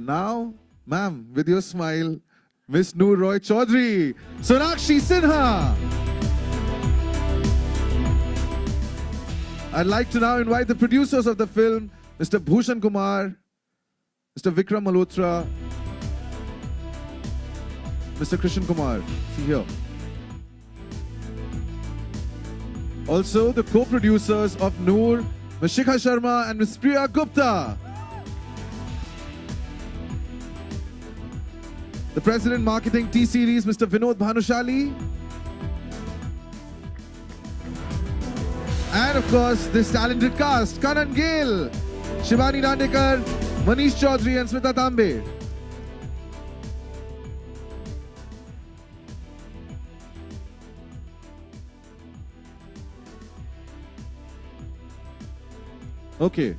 now, ma'am, with your smile, Miss Noor Roy Chaudhary, Sonakshi Sinha. I'd like to now invite the producers of the film, Mr. Bhushan Kumar, Mr. Vikram Malhotra, Mr. Krishan Kumar. See here. Also, the co-producers of Noor, Ms. Shikha Sharma and Ms. Priya Gupta. The President Marketing T-Series, Mr. Vinod Bhanushali. And of course, this talented cast, Kanan Gill, Shivani Dandekar, Manish Chaudhary and Smita Tambe. Okay.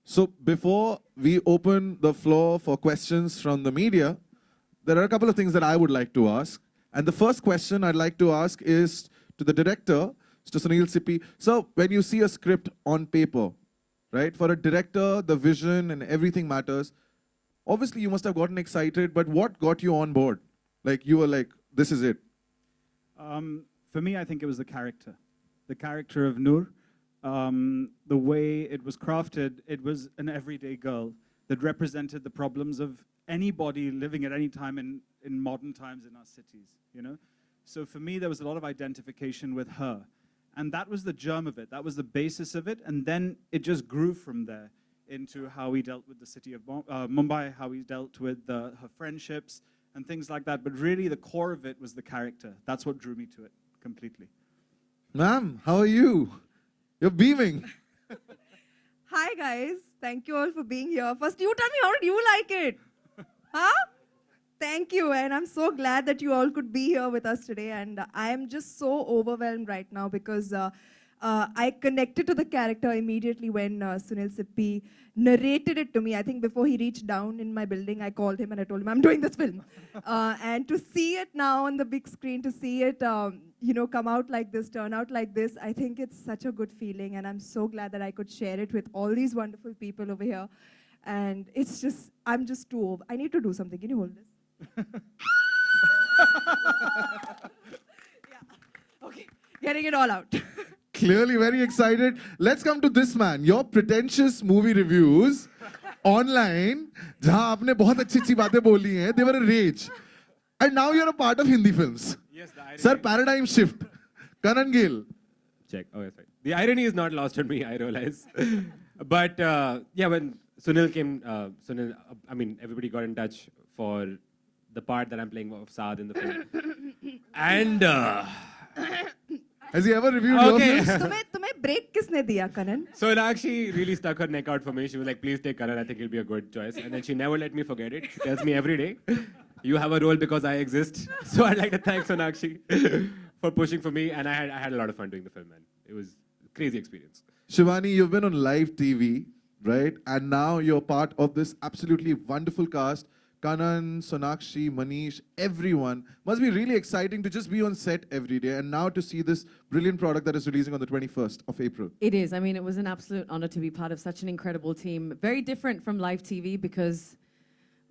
So before we open the floor for questions from the media, there are a couple of things that I would like to ask. And the first question I'd like to ask is to the director, Mr. Sunil Sippi. So when you see a script on paper, right, for a director, the vision and everything matters. Obviously, you must have gotten excited, but what got you on board? Like, you were like, this is it. For me, I think it was the character of Noor. The way it was crafted, it was an everyday girl that represented the problems of anybody living at any time in modern times in our cities, you know? So for me, there was a lot of identification with her. And that was the germ of it. That was the basis of it. And then it just grew from there into how he dealt with the city of Mumbai, how he dealt with her friendships and things like that. But really, the core of it was the character. That's what drew me to it completely. Ma'am, how are you? You're beaming. Hi guys, thank you all for being here. First, you tell me, how did you like it? Huh? Thank you, and I'm so glad that you all could be here with us today. And I am just so overwhelmed right now because I connected to the character immediately when Sunil Sippi narrated it to me. I think before he reached down in my building, I called him and I told him, I'm doing this film. And to see it now on the big screen, to see it come out like this, turn out like this, I think it's such a good feeling. And I'm so glad that I could share it with all these wonderful people over here. And it's just, I'm just too over. I need to do something. Can you hold this? Yeah. Okay. Getting it all out. Clearly very excited. Let's come to this man. Your pretentious movie reviews online, जहाँ आपने बहुत अच्छी बातें बोली हैं, they were a rage. And now you're a part of Hindi films. Yes, the irony. Sir, paradigm shift. Kanan Gill. Check. Okay, sorry. The irony is not lost on me, I realize. But yeah, when Sunil came, everybody got in touch for the part that I'm playing of Saad in the film. And Has he ever reviewed Okay. your films? तुम्हें break किसने दिया, Kanan? so Sonakshi really stuck her neck out for me. She was like, please take Karan, I think he'll be a good choice. And then she never let me forget it. She tells me every day, you have a role because I exist. So I'd like to thank Sonakshi for pushing for me. And I had a lot of fun doing the film, man. It was a crazy experience. Shivani, you've been on live TV, right? And now you're part of this absolutely wonderful cast. Kanan, Sonakshi, Manish, everyone. Must be really exciting to just be on set every day and now to see this brilliant product that is releasing on the 21st of April. It is. I mean, it was an absolute honor to be part of such an incredible team. Very different from live TV because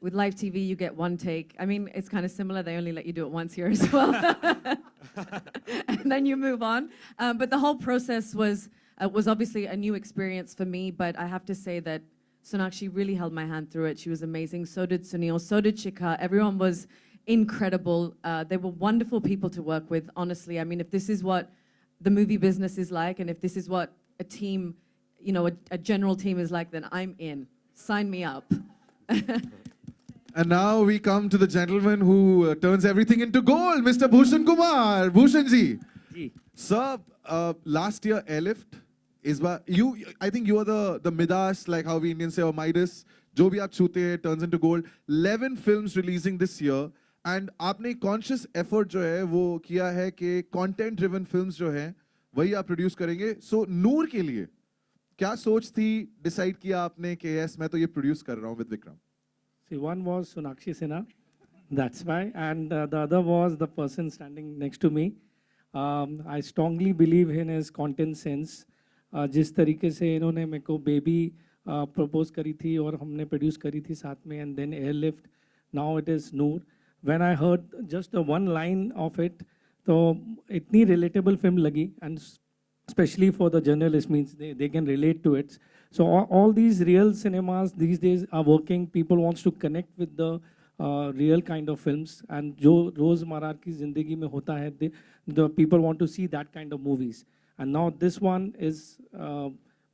with live TV, you get one take. I mean, it's kind of similar. They only let you do it once here as well. And then you move on. But the whole process was obviously a new experience for me. But I have to say that Sonakshi really held my hand through it. She was amazing. So did Sunil. So did Shikha. Everyone was incredible. They were wonderful people to work with, honestly. I mean, if this is what the movie business is like, and if this is what a team, a general team is like, then I'm in. Sign me up. And now we come to the gentleman who turns everything into gold, Mr. Bhushan Kumar. Bhushan ji. Sir, last year, Airlift, I think you are the Midas, like how we Indians say, or Midas. जो भी आप छूते हैं turns into gold. 11 films releasing this year. And आपने conscious effort जो है वो किया है कि content driven films जो हैं वही आप produce करेंगे. So नूर के लिए क्या सोच थी, decide किया आपने कि yes मैं तो ये produce कर रहा हूँ with Vikram. See, one was Sonakshi Sinha, that's why, and the other was the person standing next to me. I strongly believe in his content sense. जिस तरीके से इन्होंने मेरे को बेबी प्रपोज करी थी और हमने प्रोड्यूस करी थी साथ में, and then airlift, now it is Noor. When I heard just one line of it, तो इतनी रिलेटेबल फिल्म लगी, and especially for the journalists, means they can relate to it. So all these real cinemas these days are working. People wants to connect with the real kind of films, and जो रोज़मर्रा की ज़िंदगी में होता है, the people want to see that kind of movies. And now this one is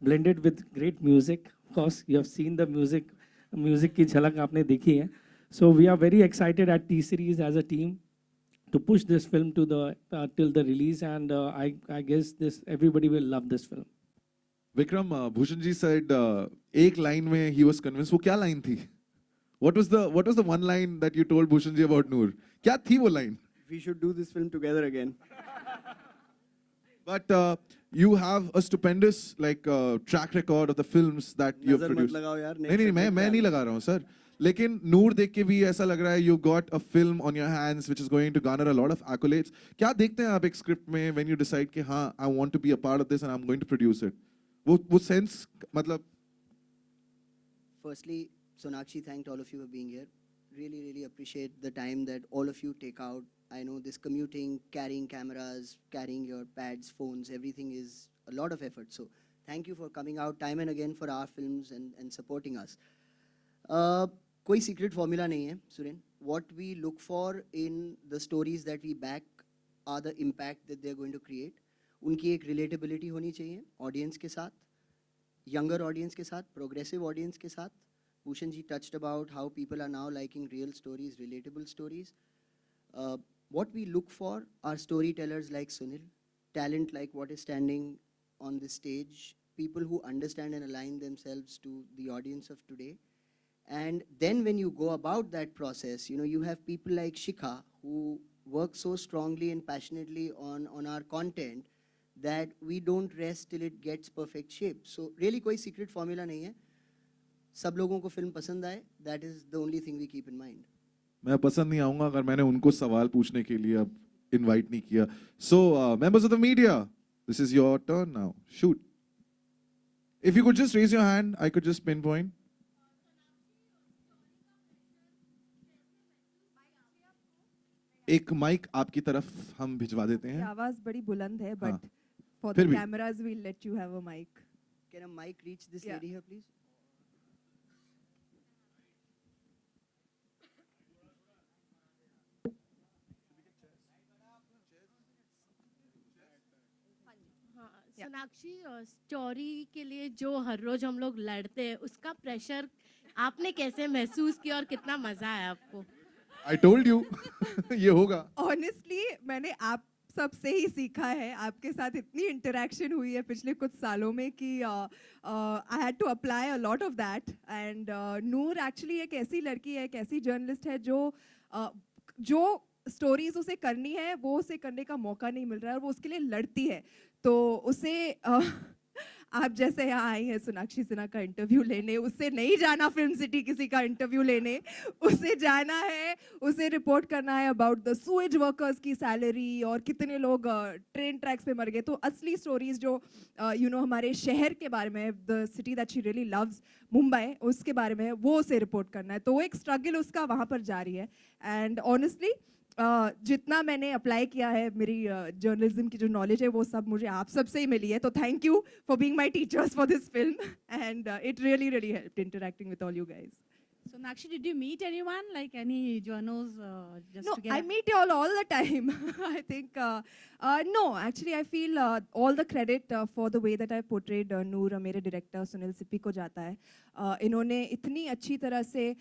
blended with great music. Of course, you have seen the music की झलक आपने देखी है. So we are very excited at T-Series as a team to push this film to the till the release, and I guess everybody will love this film. Vikram, Bhushan ji said एक line में he was convinced. वो क्या line थी? What was the one line that you told Bhushan ji about Noor? क्या थी वो line? We should do this film together again. But you have a stupendous track record of the films that you have नजर मत produced. लगाओ यार. नहीं मैं नहीं लगा रहा हूँ सर. लेकिन नूर देख के भी ऐसा लग रहा है you got a film on your hands which is going to garner a lot of accolades. क्या देखते हैं आप एक script में when you decide कि हाँ I want to be a part of this and I'm going to produce it? वो sense मतलब. Firstly, Sonakshi thanked all of you for being here. Really appreciate the time that all of you take out. I know this commuting, carrying cameras, carrying your pads, phones, everything is a lot of effort. So thank you for coming out time and again for our films and supporting us. कोई secret formula नहीं है, Suren. What we look for in the stories that we back are the impact that they're going to create. उनकी एक relatability होनी चाहिए audience के साथ, younger audience के साथ, progressive audience के साथ. Bhushan ji touched about how people are now liking real stories, relatable stories. What we look for are storytellers like Sunil, talent like what is standing on this stage, people who understand and align themselves to the audience of today. And then when you go about that process, you have people like Shikha who work so strongly and passionately on our content that we don't rest till it gets perfect shape. So really कोई secret formula नहीं है. सब लोगों को film पसंद आए, that is the only thing we keep in mind. मैं पसंद नहीं आऊंगा अगर मैंने उनको सवाल पूछने के लिए अब invite नहीं किया. So members of the media, this is your turn now. Shoot. If you could just raise your hand, I could just pinpoint. एक माइक आपकी तरफ हम भिजवा देते हैं. आवाज बड़ी बुलंद है, हाँ. but for फिर the भी. cameras we'll let you have a mic. Can a mic reach this Yeah. lady here, please? Yeah. Sonakshi, story के लिए जो हर रोज हम लोग लड़ते हैं उसका प्रेशर आपने कैसे महसूस किया और कितना मजा आया आपको? I told you. ये होगा. Honestly, मैंने आप सबसे ही सीखा है. आपके साथ इतनी इंटरेक्शन हुई है पिछले कुछ सालों में कि I had to apply a lot of that. And Noor actually एक ऐसी लड़की है, एक ऐसी जर्नलिस्ट है जो स्टोरीज उसे करनी है, वो उसे करने का मौका नहीं मिल रहा है और वो उसके लिए लड़ती है. तो उसे आप जैसे यहाँ आई हैं सोनाक्षी सिन्हा का इंटरव्यू लेने, उससे नहीं जाना फिल्म सिटी किसी का इंटरव्यू लेने, उसे जाना है, उसे रिपोर्ट करना है अबाउट द सुएज वर्कर्स की सैलरी और कितने लोग ट्रेन ट्रैक्स पे मर गए. तो असली स्टोरीज जो हमारे शहर के बारे में, the city that she really loves, Mumbai, उसके बारे में वो उसे रिपोर्ट करना है. तो वो एक स्ट्रगल उसका वहाँ पर जारी है. एंड ऑनेस्टली जितना मैंने अप्लाई किया है, मेरी जर्नलिज्म की जो नॉलेज है वो सब मुझे आप सबसे ही मिली है. तो thank you for being my teachers for this film and it really helped interacting with all you guys. Sonakshi, did you meet anyone, like any journos just No, to get I meet you all the time. I think, no, actually I feel all the credit for the way that I portrayed Noor, मेरे director Sunil Sippy को जाता है. इन्होंने इतनी अच्छी तरह से,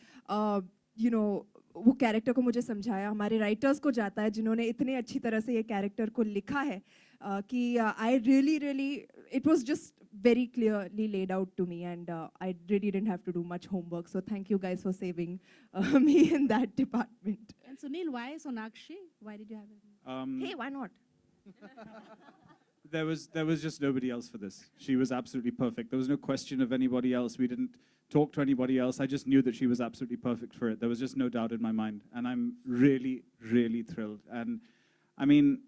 वो कैरेक्टर को मुझे समझाया. हमारे राइटर्स को जाता है जिन्होंने इतने अच्छी तरह से ये कैरेक्टर को लिखा है कि I really, it was just very clearly laid out to me and I really didn't have to do much homework. So thank you guys for saving me in that department. And Sunil, why Sonakshi? Why did you have it? Hey, why not? There was just nobody else for this. She was absolutely perfect. There was no question of anybody else. We didn't talk to anybody else. I just knew that she was absolutely perfect for it. There was just no doubt in my mind. And I'm really, really thrilled. And I mean,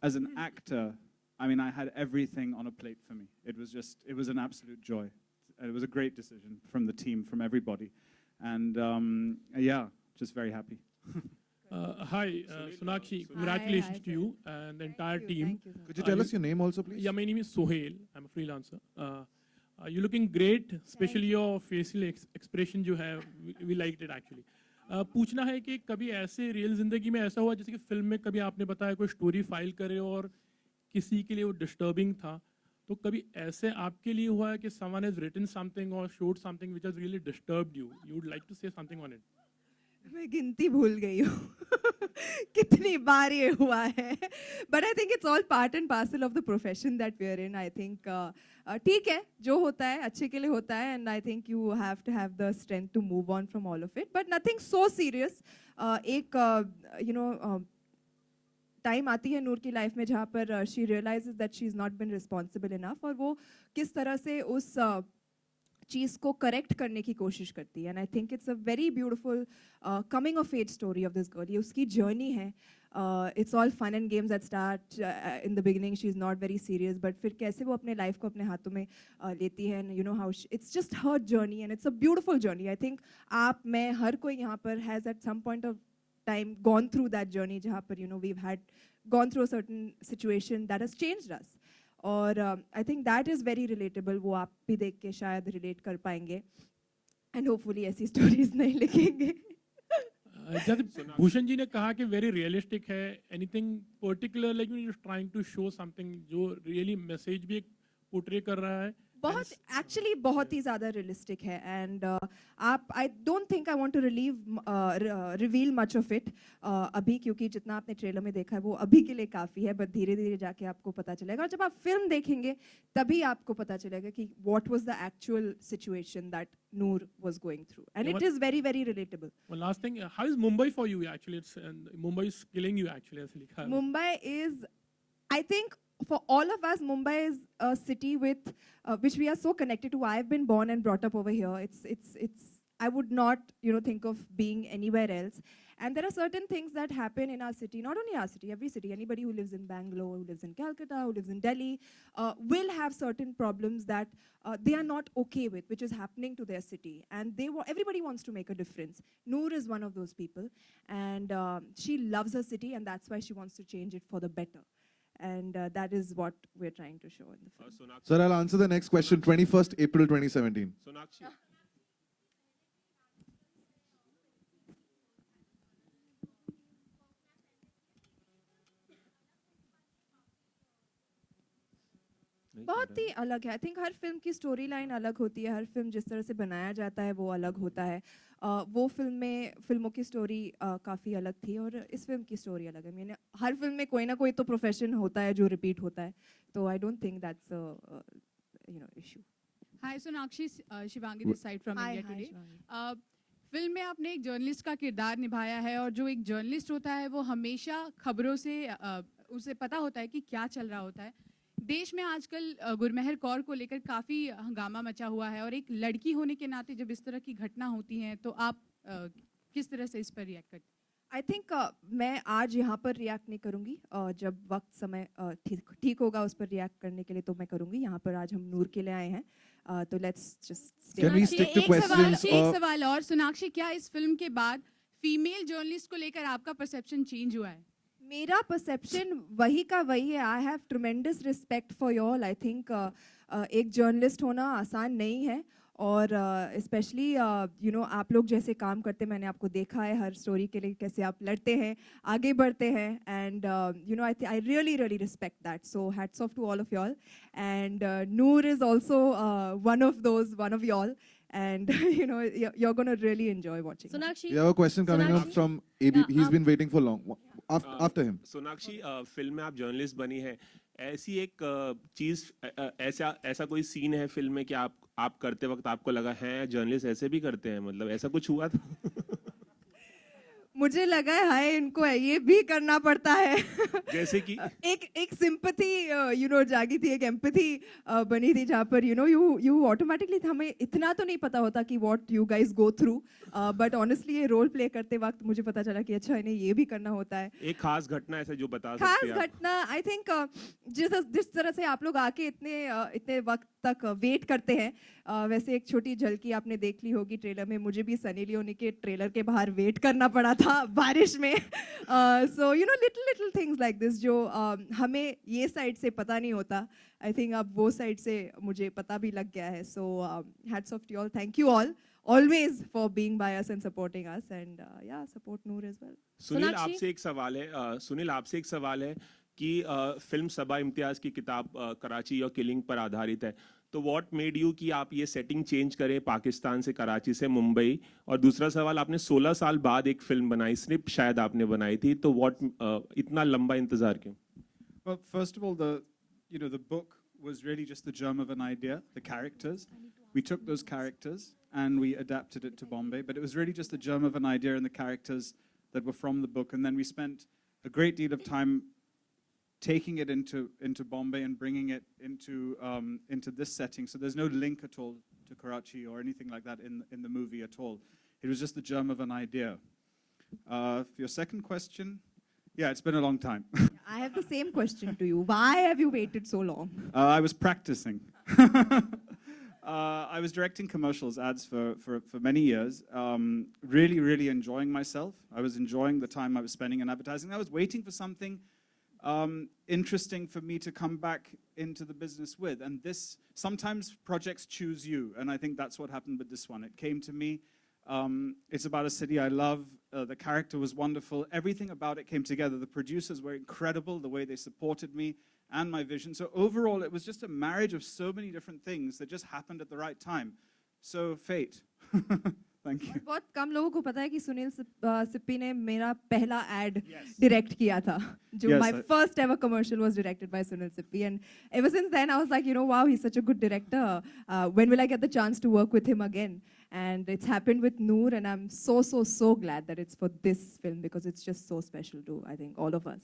as an actor, I mean, I had everything on a plate for me. It was an absolute joy. it was a great decision from the team, from everybody, and yeah, just very happy. Hi, Sonakshi. Congratulations to you and the entire team. Thank you, sir. Could you tell us your name also, please? Yeah, my name is Sohail. I'm a freelancer. You're looking great, especially your facial expression जो है, we liked it actually. पूछना है कि कभी ऐसे real जिंदगी में ऐसा हुआ जैसे कि फिल्म में कभी आपने बताया कोई स्टोरी फाइल करे और किसी के लिए वो डिस्टर्बिंग था, तो कभी ऐसे आपके लिए हुआ है कि someone has written something or showed something which has really disturbed you? You would like to say something on it? मैं गिनती भूल गई हूँ कितनी बार ये हुआ है, but I think it's all part and parcel of the profession that we are in. I think ठीक है, जो होता है अच्छे के लिए होता है, and I think you have to have the strength to move on from all of it, but nothing so serious. एक यू नो टाइम आती है नूर की लाइफ में जहाँ पर she realizes that she is not been responsible enough, और वो किस तरह से उस चीज़ को करेक्ट करने की कोशिश करती है. And I think it's a very beautiful coming of age story of this girl. ये उसकी जर्नी है. It's all fun and games that start in the beginning. She is not very serious, but फिर कैसे वो अपने life को अपने हाथों में लेती है. And you know how it's just her journey and it's a beautiful journey. I think आप, मैं, हर कोई यहाँ पर has at some point of time gone through that journey जहाँ पर you know we've had gone through a certain situation that has changed us. और I think that is very relatable. वो आप भी देख के शायद रिलेट कर पाएंगे एंड होपफुली ऐसी स्टोरीज नहीं लिखेंगे. जैसे भूषण जी ने कहा कि वेरी रियलिस्टिक है, anything particular like you trying to show something जो रियली मैसेज भी एक पोर्ट्रे कर रहा है? बहुत एक्चुअली बहुत ही ज़्यादा रियलिस्टिक है. एंड आप, I don't think I want to reveal much of it अभी, क्योंकि जितना आपने ट्रेलर में देखा है वो अभी के लिए काफ़ी है, बट धीरे धीरे जाके आपको पता चलेगा. और जब आप फिल्म देखेंगे तभी आपको पता चलेगा कि what was the actual situation that Noor was going through, and it is very, very relatable. One last thing, how is Mumbai for you actually? It's Mumbai is killing you actually. ऐसे लिखा है. Mumbai is, I think, for all of us, Mumbai is a city with which we are so connected to. I've been born and brought up over here. It's I would not, you know, think of being anywhere else. And there are certain things that happen in our city, not only our city, every city. Anybody who lives in Bangalore, who lives in Calcutta, who lives in Delhi, will have certain problems that they are not okay with, which is happening to their city. And everybody wants to make a difference. Noor is one of those people. And she loves her city, and that's why she wants to change it for the better. And that is what we're trying to show in the film. Sir, I'll answer the next question. 21st April 2017. Sonakshi. बहुत ही अलग है. I think her film की story line अलग होती है. हर film जिस तरह से बनाया जाता है वो अलग होता है. वो फिल्मों की स्टोरी काफ़ी अलग थी, और इस फिल्म की स्टोरी अलग है. मैंने हर फिल्म में कोई ना कोई तो प्रोफेशन होता है जो रिपीट होता है, तो आई don't think that's you know issue. Hi, Sonakshi, Shivangi this side from India today. Film में आपने एक जर्नलिस्ट का किरदार निभाया है, और जो एक जर्नलिस्ट होता है वो हमेशा खबरों से उसे पता होता है कि क्या चल रहा होता है. देश में आजकल गुरमेहर कौर को लेकर काफ़ी हंगामा मचा हुआ है, और एक लड़की होने के नाते जब इस तरह की घटना होती है तो आप किस तरह से इस पर रिएक्ट करते हैं? आई थिंक मैं आज यहाँ पर रिएक्ट नहीं करूँगी. जब वक्त समय ठीक होगा उस पर रिएक्ट करने के लिए तो मैं करूँगी. यहाँ पर आज हम नूर के लिए आए हैं, तो let's just Can we stick to questions एक or- सवाल और, सोनाक्षी, क्या इस फिल्म के बाद फीमेल जर्नलिस्ट को लेकर आपका परसेप्शन चेंज हुआ है? मेरा परसेप्शन वही का वही है. I have tremendous respect for you all. I think एक जर्नलिस्ट होना आसान नहीं है, और स्पेशली यू नो आप लोग जैसे काम करते, मैंने आपको देखा है हर स्टोरी के लिए कैसे आप लड़ते हैं, आगे बढ़ते हैं. And you know I really really respect that. So hats off to all of y'all. And Noor is also one of y'all. And you know you're going to really enjoy watching. Sonakshi, We have a question coming up Sonakshi. from AB. Yeah, He's been waiting for long. After him. Sonakshi, film में आप journalist बनी है, ऐसी एक चीज, ऐसा कोई scene है फिल्म में कि आप करते वक्त आपको लगा है जर्नलिस्ट ऐसे भी करते हैं, मतलब ऐसा कुछ हुआ था? मुझे लगा है हाय इनको ये भी करना पड़ता है जैसे कि एक सिंपैथी जागी थी, एक एम्पैथी बनी थी जहाँ पर यू ऑटोमेटिकली, हमें इतना तो नहीं पता होता कि what you guys go through, but honestly ये रोल प्ले करते वक्त मुझे पता चला कि अच्छा इन्हें ये भी करना होता है। एक खास घटना ऐसे जो बता सकते खास हैं आप? घटना आई थिंक जिस तरह से आप लोग आके इतने वक्त तक वेट करते हैं, वैसे एक छोटी झलकी आपने देख ली होगी ट्रेलर में, मुझे भी सनी लियोनी के ट्रेलर के बाहर वेट करना पड़ा था बारिश में। So little things like this जो हमें ये साइड से पता नहीं होता, आई थिंक अब वो साइड से मुझे पता भी लग गया है। So hats off to all, thank you all always for being by us and supporting us, and support Noor as well. Sunil आपसे एक सवाल है कि फिल्म सबा इम्तियाज की किताब कराची और किलिंग पर आधारित है, तो व्हाट मेड यू कि आप ये सेटिंग चेंज करें पाकिस्तान से, कराची से मुंबई? और दूसरा सवाल, आपने 16 साल बाद एक फिल्म बनाई, स्निप शायद आपने बनाई थी, तो व्हाट इतना लंबा इंतजार क्यों? Well, first of all, the book was really just the germ of an idea, the characters. We took those characters and we adapted it to Bombay, but it was really just the germ of an idea and the characters that were from the book. And then we spent a great deal of time taking it into Bombay and bringing it into this setting. So there's no link at all to Karachi or anything like that in the movie at all. It was just the germ of an idea. For your second question, yeah, it's been a long time. I have the same question to you. Why have you waited so long? I was practicing. I was directing commercials, ads for many years. Really enjoying myself. I was enjoying the time I was spending in advertising. I was waiting for something interesting for me to come back into the business with. And sometimes projects choose you, and I think that's what happened with this one. It came to me. It's about a city I love. The character was wonderful. Everything about it came together. The producers were incredible, the way they supported me and my vision. So overall, it was just a marriage of so many different things that just happened at the right time. So fate. Thank you. बहुत कम लोगों को पता है कि सुनील सिप्पी ने मेरा पहला add direct किया था, जो my first ever commercial was directed by Sunil Sippi, and ever since then I was like, wow, he's such a good director. When will I get the chance to work with him again? And it's happened with Noor, and I'm so glad that it's for this film because it's just so special to, I think, all of us.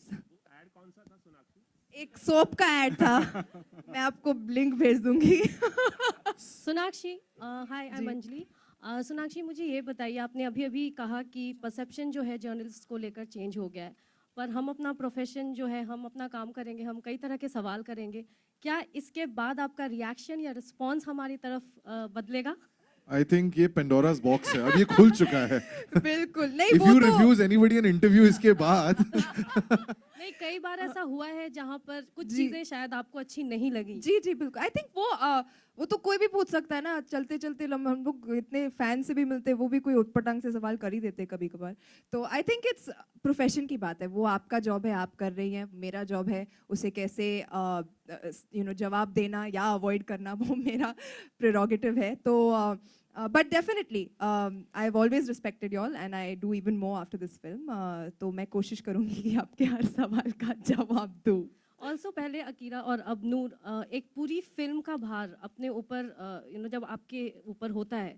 एक soap का add था, मैं आपको link भेज दूंगी। सोनाक्षी, हाय, I am Anjali. Sonakshi, मुझे ये बताइए, आपने अभी कहा कि परसेप्शन जो है जर्नलिस्ट को लेकर चेंज हो गया है, पर हम अपना प्रोफेशन जो है, हम अपना काम करेंगे, हम कई तरह के सवाल करेंगे, क्या इसके बाद आपका रिएक्शन या रिस्पॉन्स हमारी तरफ बदलेगा? I think ये Pandora's box है, अब ये खुल चुका है। बिल्कुल नहीं। If you refuse anybody an interview इसके बाद नहीं, कई बार ऐसा हुआ है जहाँ पर कुछ चीजें शायद आपको अच्छी नहीं लगी। जी बिल्कुल। आई थिंक वो तो कोई भी पूछ सकता है ना, चलते हम लोग इतने फैन से भी मिलते हैं, वो भी कोई उटपटांग से सवाल कर ही देते हैं कभी कभार। तो आई थिंक इट्स प्रोफेशन की बात है, वो आपका जॉब है, आप कर रही हैं, मेरा जॉब है उसे कैसे जवाब देना या अवॉइड करना, वो मेरा प्रेरोगेटिव है। तो but definitely I've always respected y'all and I do even more after this film. तो मैं कोशिश करूंगी कि आपके हर सवाल का जवाब दूं। ऑल्सो पहले अकीरा और अब नूर, एक पूरी फिल्म का भार अपने ऊपर जब आपके ऊपर होता है,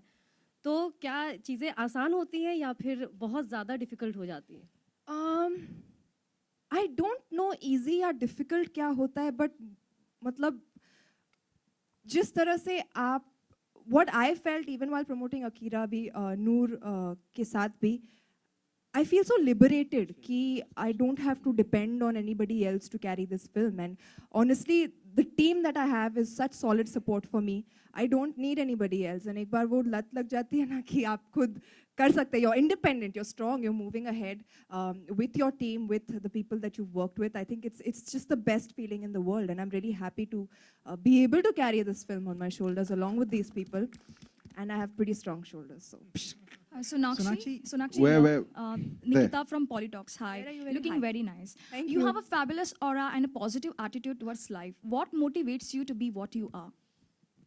तो क्या चीज़ें आसान होती हैं या फिर बहुत ज़्यादा डिफिकल्ट हो जाती हैं? आई डोंट नो ईजी या डिफिकल्ट क्या होता है, बट मतलब जिस तरह से आप what I felt even while promoting Akira भी नूर के साथ भी, I feel so liberated कि I don't have to depend on anybody else to carry this film, and honestly the team that I have is such solid support for me. I don't need anybody else, and एक बार वो लत लग जाती है ना कि आप खुद कर सकते हैं, you're independent, you're strong, you're moving ahead with your team, with the people that you've worked with. I think it's just the best feeling in the world, and I'm really happy to be able to carry this film on my shoulders along with these people, and I have pretty strong shoulders. So. Sonakshi, where Nikita from Polytalks. Hi, Where are you? looking very nice. Thank You you. have a fabulous aura and a positive attitude towards life. What motivates you to be what you are?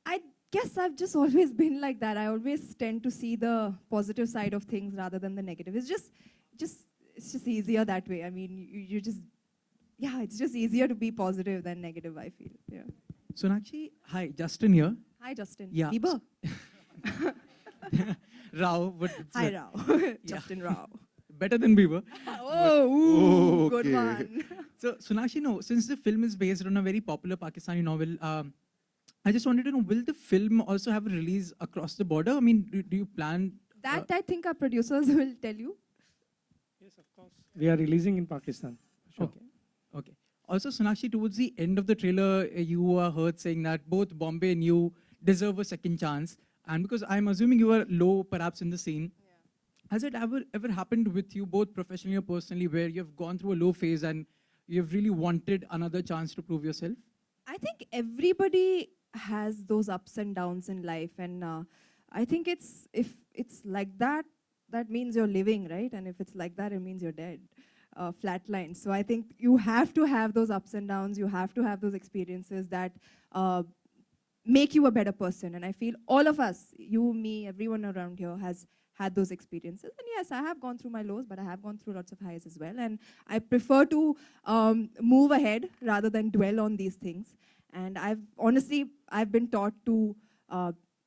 I guess I've just always been like that. I always tend to see the positive side of things rather than the negative. It's just easier that way. I mean, you just, it's just easier to be positive than negative, I feel. Yeah. Sonakshi, hi, Justin here. Hi, Justin. Yeah. Bieber. Rao, but Hi, Rao. Justin Rao. better than we were. Oh, good Okay. one. So, Sonakshi, no, since the film is based on a very popular Pakistani novel, I just wanted to know, will the film also have a release across the border? I mean, do you plan? That I think our producers will tell you. We are releasing in Pakistan. Sure. Okay. Okay. Also, Sonakshi, towards the end of the trailer, you are heard saying that both Bombay and you deserve a second chance. And because I'm assuming you were low, perhaps, in the scene, has it ever happened with you, both professionally or personally, where you've gone through a low phase and you've really wanted another chance to prove yourself? I think everybody has those ups and downs in life, and I think if it's like that, that means you're living, right? And if it's like that, it means you're dead, flatline. So I think you have to have those ups and downs. You have to have those experiences that make you a better person. And I feel all of us, you, me, everyone around here has had those experiences. And yes, I have gone through my lows, but I have gone through lots of highs as well. And I prefer to move ahead rather than dwell on these things. And I've been taught to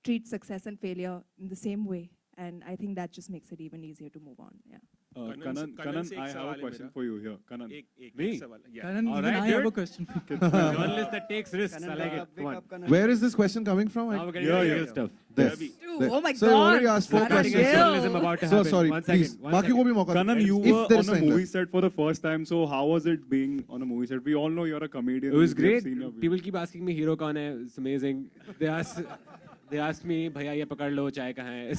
treat success and failure in the same way. And I think that just makes it even easier to move on. Yeah. Kanan, I have a question for you here. Kanan. Me? Karan, All even right, I have a dude. question. Journalist that takes risks. I like it. Come on. Where is this question coming from? Now we're getting to the real stuff. This. Dude, oh my Sir, I already God. asked 4 Started questions. again. Journalism about to So happen. sorry, One please. second, one Baki ko second. bhi mauka Kanan, do. you If were there on is a time movie left. set for the first time. So how was it being on a movie set? We all know you're a comedian. It was We have great. seen your videos. People keep asking me, hero kaun hai? It's amazing. They asked me, bhaiya ye pakad lo, chai kahan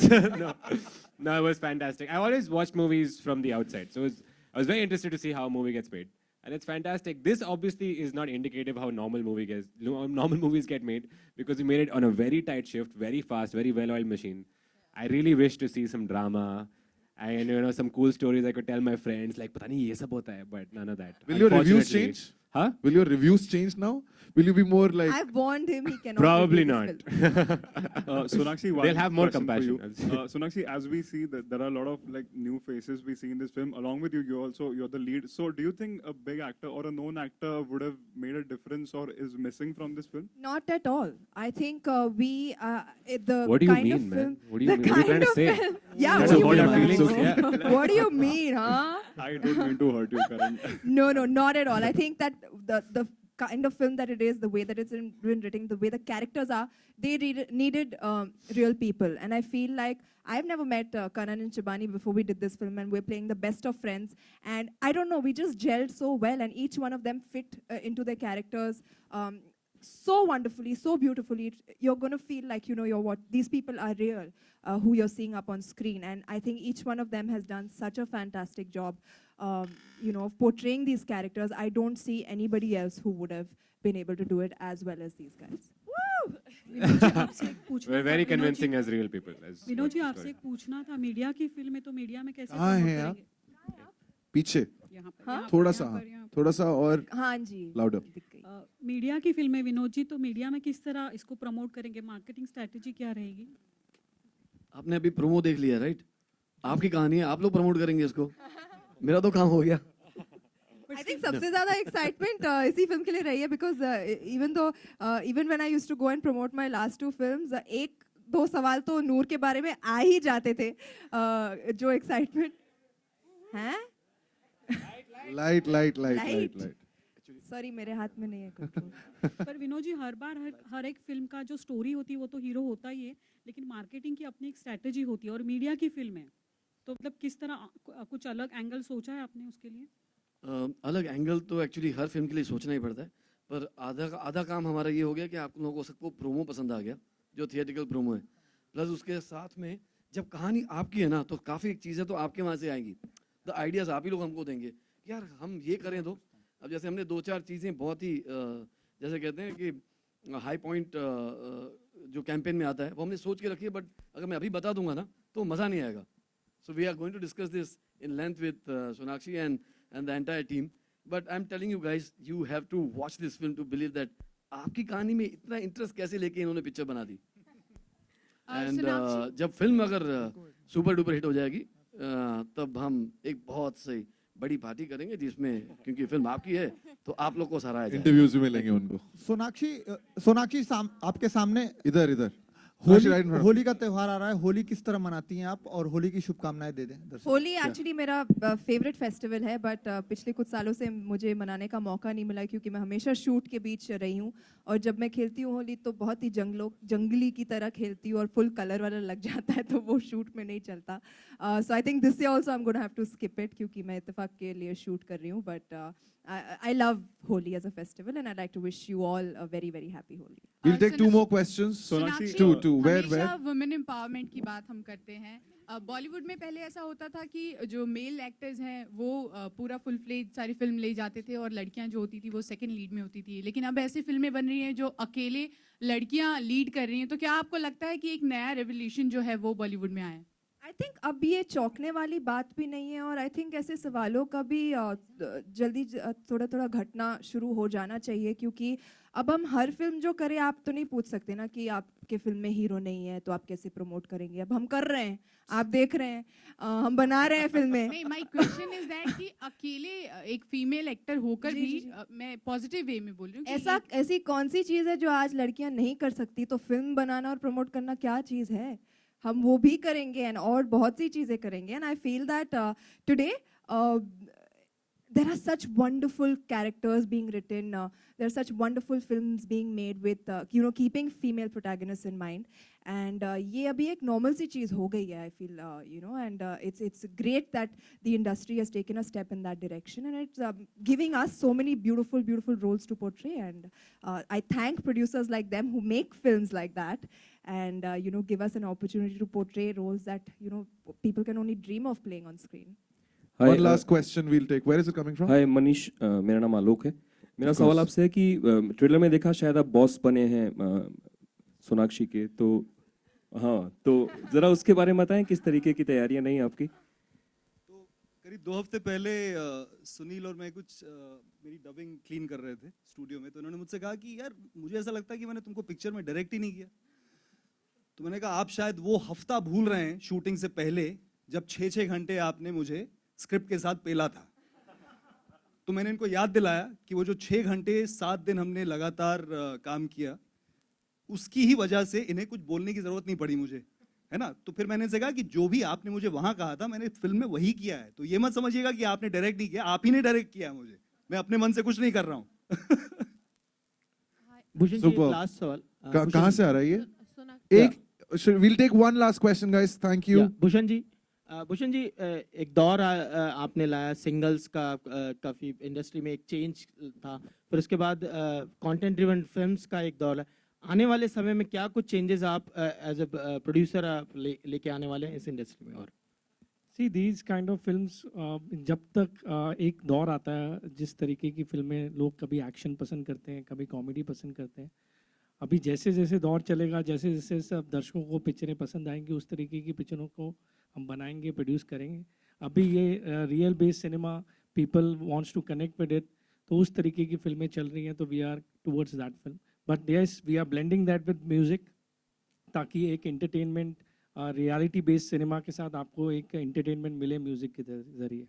hai? No, it was fantastic. I always watched movies from the outside. So I was very interested to see how a movie gets made. And it's fantastic. This obviously is not indicative how normal movies get made, because we made it on a very tight shift, very fast, very well-oiled machine. I really wish to see some drama and some cool stories I could tell my friends, like pata nahi ye sab hota hai, but none of that. Will your reviews Unfortunately. change? Huh? Will your reviews change now? Will you be more like... I've warned him he cannot. Probably review not. this film. Sonakshi, one They'll have more question for you. compassion. Sonakshi, as we see that there are a lot of like new faces we see in this film. Along with you, you're the lead. So do you think a big actor or a known actor would have made a difference or is missing from this film? Not at all. I think the What do you kind of mean, film, man? What do you the mean? What are you kind trying to of say? film- Yeah, That's what do what you our mean? feelings. Yeah. What do you mean, huh? I don't mean to hurt you, Karan. No, not at all. I think that the kind of film that it is, the way that it's been written, the way the characters are, they needed real people. And I feel like I've never met Kanan and Shibani before we did this film, and we're playing the best of friends. And I don't know, we just gelled so well, and each one of them fit into their characters so wonderfully, so beautifully. You're going to feel like, these people are real, who you're seeing up on screen. And I think each one of them has done such a fantastic job, of portraying these characters. I don't see anybody else who would have been able to do it as well as these guys. Woo! Vinod ji आपसे एक पूछना We're था, very Vinod ji- convincing as real people. Vinod ji आपसे एक पूछना था, media की film है तो मीडिया में कैसे कहाँ promote हैं आप? करेंगे? पीछे यहाँ पर, हाँ? यहाँ पर, थोड़ा यहाँ सा पर, यहाँ थोड़ा सा और हाँ जी, लाउडर. दिख गई। मीडिया की फिल्म है विनोद जी, तो मीडिया में किस तरह इसको प्रमोट करेंगे, मार्केटिंग स्ट्रेटजी क्या रहेगी? आपने अभी प्रोमो देख लिया, राइट? आपकी कहानी है, आप लोग प्रमोट करेंगे इसको. मेरा तो काम हो गया. I think सबसे ज़्यादा excitement इसी फिल्म के लिए रही है, because even when I used to go and promote my last 2 films, 1-2 सवाल तो नूर के बारे में आ ही जाते थे, जो excitement हैं? लाइट. Sorry, मेरे हाथ में नहीं है control. पर विनोद जी हर बार हर एक फिल्म का जो स्टोरी होती है वो तो हीरो होता ही है, लेकिन मार्केटिंग की अपनी एक स्ट्रेटजी होती है, और मीडिया की फिल्म है तो मतलब किस तरह कुछ अलग एंगल सोचा है आपने उसके लिए? अलग एंगल तो एक्चुअली हर फिल्म के लिए सोचना ही पड़ता है, पर आधा काम हमारा ये हो गया कि आप लोगों को सबको प्रोमो पसंद आ गया, जो थिएट्रिकल प्रोमो है. प्लस उसके साथ में जब कहानी आपकी है ना, तो काफ़ी चीज़ें तो आपके वहाँ से आएंगी. द आइडियाज़ आप ही लोग हमको देंगे, यार हम ये करें तो. अब जैसे हमने 2-4 चीज़ें बहुत ही जैसे कहते हैं कि हाई पॉइंट जो कैंपेन में आता है वो हमने सोच के रखी है, बट अगर मैं अभी बता दूंगा ना तो मज़ा नहीं आएगा. So we are going to discuss this in length with Sonakshi and the entire team, but I'm telling you guys, you have to watch this film to believe that आपकी कहानी में इतना इंटरेस्ट कैसे लेके इन्होंने पिक्चर बना दी. एंड जब film अगर सुपर डुपर हिट हो जाएगी, तब हम एक बहुत सही बड़ी पार्टी करेंगे जिसमें, क्योंकि फिल्म आपकी है तो आप लोग को सराहा जाएगा. इंटरव्यूज भी मिलेंगे उनको. सोनाक्षी आपके सामने इधर Actually, right in front of Holi का त्यौहार आ रहा है, होली किस तरह मनाती हैं आप और होली की शुभकामनाएं दे दें दर्शकों को। होली एक्चुअली मेरा फेवरेट फेस्टिवल है, बट पिछले कुछ सालों से मुझे मनाने का मौका नहीं मिला क्योंकि मैं हमेशा शूट के बीच रही हूँ, और जब मैं खेलती हूँ होली तो बहुत ही जंगली की तरह खेलती हूँ और फुल कलर वाला लग जाता है, तो वो शूट में नहीं चलता। So I think this year also I am gonna have to skip it क्योंकि मैं इत्तेफाक के लिए शूट कर रही हूँ, but I love Holi as a festival and I'd like to wish you all a very, very happy Holi. We'll take two more questions. Sonakshi, Two. Where? हमेशा women empowerment की बात हम करते हैं। बॉलीवुड में पहले ऐसा होता था कि जो मेल एक्टर्स हैं वो पूरा फुल फ्लेज सारी फिल्म ले जाते थे और लड़कियां जो होती थी वो सेकंड लीड में होती थी, लेकिन अब ऐसी फिल्में बन रही हैं जो अकेले लड़कियां लीड कर रही हैं, तो क्या आपको लगता है कि एक नया रेवोल्यूशन जो है वो बॉलीवुड में आया है? आई थिंक अब ये चौंकने वाली बात भी नहीं है, और आई थिंक ऐसे सवालों का भी जल्दी थोड़ा थोड़ा घटना शुरू हो जाना चाहिए, क्योंकि अब हम हर फिल्म जो करें, आप तो नहीं पूछ सकते ना कि आपके फिल्म में हीरो नहीं है तो आप कैसे प्रमोट करेंगे। अब हम कर रहे हैं, आप देख रहे हैं, हम बना रहे हैं फिल्में। नहीं, माय क्वेश्चन इज दैट कि अकेले एक फीमेल एक्टर होकर भी मैं पॉजिटिव वे में बोल रही हूँ कि ऐसी कौन सी चीज़ है जो आज लड़कियां नहीं कर सकती, तो फिल्म बनाना और प्रमोट करना क्या चीज़ है, हम वो भी करेंगे एंड और बहुत सी चीज़ें करेंगे। And I feel that today there are such wonderful characters being written, there are such wonderful films being made with keeping female protagonists in mind, and ये अभी एक normal सी चीज़ हो गई है, I feel, and it's great that the industry has taken a step in that direction, and it's giving us so many beautiful roles to portray, and I thank producers like them who make films like that and give us an opportunity to portray roles that people can only dream of playing on screen. One last question we'll take. Where is it coming from? हाय मनीष, मेरा नाम आलोक है। मेरा सवाल आपसे है कि trailer में देखा शायद आप बॉस बने हैं सोनाक्षी के, तो हाँ, तो जरा उसके बारे में बताएं, किस तरीके की तैयारियां नहीं आपकी? तो करीब 2 हफ्ते पहले सुनील और मैं कुछ मेरी डबिंग क्लीन कर रहे थे स्टूडियो में, तो उन्होंने मुझसे कहा कि यार मुझे ऐसा लगता है कि मैंने तुमको पिक्चर में डायरेक्ट ही नहीं किया। तो मैंने कहा आप शायद वो हफ्ता भूल रहे हैं शूटिंग से पहले जब 6-6 घंटे आपने मुझे स्क्रिप्ट के साथ पेला था। तो मैंने इनको याद दिलाया कि वो जो 6 घंटे 7 दिन हमने लगातार काम किया, उसकी ही वजह से इन्हें कुछ बोलने की जरूरत नहीं पड़ी मुझे, है ना। तो फिर मैंने इनसे कहा कि जो भी आपने मुझे वहां कहा था मैंने फिल्म में वही किया है, तो ये मत समझिएगा कि आपने डायरेक्ट नहीं किया, आप ही ने डायरेक्ट किया है मुझे, मैं अपने मन से कुछ नहीं कर रहा हूँ। भूषण जी, लास्ट सवाल कहाँ से आ रहा है ये? We'll take one last question, guys. Thank you. Bhushan ji, एक दौर आपने लाया सिंगल्स का, काफ़ी इंडस्ट्री में एक चेंज था, फिर उसके बाद कंटेंट ड्रिवन फिल्म्स का एक दौर है। आने वाले समय में क्या कुछ चेंजेस आप एज अ प्रोड्यूसर लेके आने वाले हैं इस इंडस्ट्री में? और see these kind of films, जब तक एक दौर आता है जिस तरीके की फिल्में लोग कभी एक्शन पसंद करते हैं, कभी कॉमेडी पसंद करते हैं, अभी जैसे जैसे दौर चलेगा, जैसे जैसे सब दर्शकों को पिक्चरें पसंद आएंगी, उस तरीके की पिक्चरों को हम बनाएंगे, प्रोड्यूस करेंगे। अभी ये real based cinema, people wants to connect with it, तो उस तरीके की फिल्में चल रही हैं, तो we are towards that film, but yes we are blending that with music, ताकि एक एंटरटेनमेंट रियलिटी बेस्ड सिनेमा के साथ आपको एक एंटरटेनमेंट मिले म्यूजिक के जरिए।